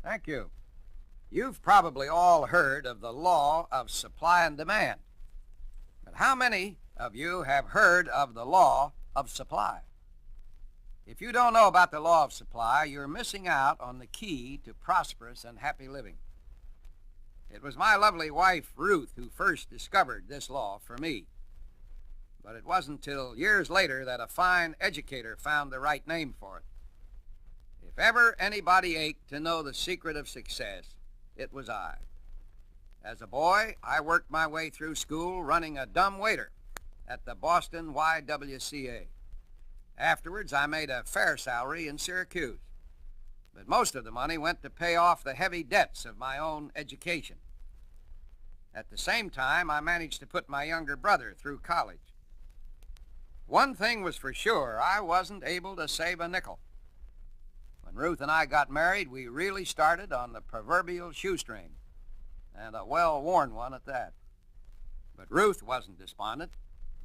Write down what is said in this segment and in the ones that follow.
Thank you. You've probably all heard of the law of supply and demand. But how many of you have heard of the law of supply? If you don't know about the law of supply, you're missing out on the key to prosperous and happy living. It was my lovely wife, Ruth, who first discovered this law for me. But it wasn't till years later that a fine educator found the right name for it. If ever anybody ached to know the secret of success, it was I. As a boy, I worked my way through school running a dumb waiter at the Boston YWCA. Afterwards, I made a fair salary in Syracuse. But most of the money went to pay off the heavy debts of my own education. At the same time, I managed to put my younger brother through college. One thing was for sure, I wasn't able to save a nickel. When Ruth and I got married, we really started on the proverbial shoestring, and a well-worn one at that. But Ruth wasn't despondent,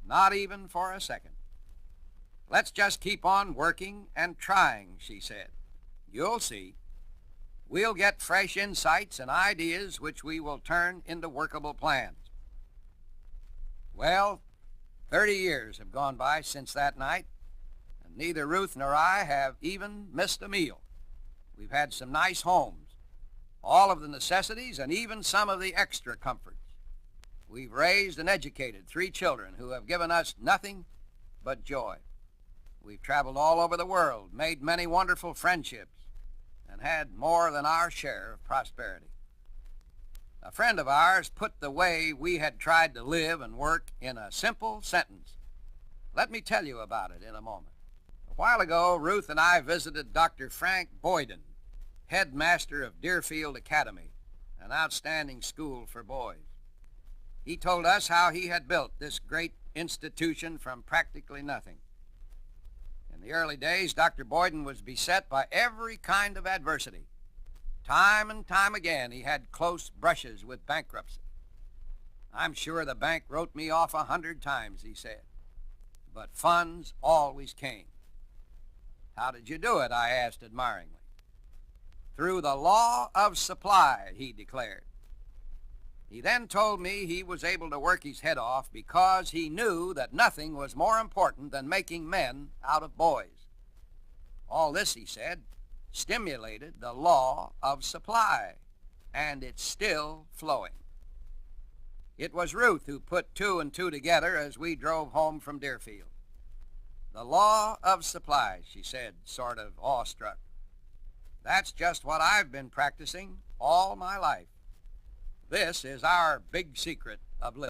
not even for a second. "Let's just keep on working and trying," she said. "You'll see. We'll get fresh insights and ideas which we will turn into workable plans." Well, 30 years have gone by since that night, and neither Ruth nor I have even missed a meal. We've had some nice homes, all of the necessities, and even some of the extra comforts. We've raised and educated 3 children who have given us nothing but joy. We've traveled all over the world, made many wonderful friendships, and had more than our share of prosperity. A friend of ours put the way we had tried to live and work in a simple sentence. Let me tell you about it in a moment. A while ago, Ruth and I visited Dr. Frank Boyden, headmaster of Deerfield Academy, an outstanding school for boys. He told us how he had built this great institution from practically nothing. In the early days, Dr. Boyden was beset by every kind of adversity. Time and time again, he had close brushes with bankruptcy. "I'm sure the bank wrote me off 100 times," he said. "But funds always came." "How did you do it?" I asked admiringly. "Through the law of supply," he declared. He then told me he was able to work his head off because he knew that nothing was more important than making men out of boys. All this, he said, stimulated the law of supply, and it's still flowing. It was Ruth who put 2 and 2 together as we drove home from Deerfield. "The law of supply," she said, sort of awestruck. "That's just what I've been practicing all my life. This is our big secret of living."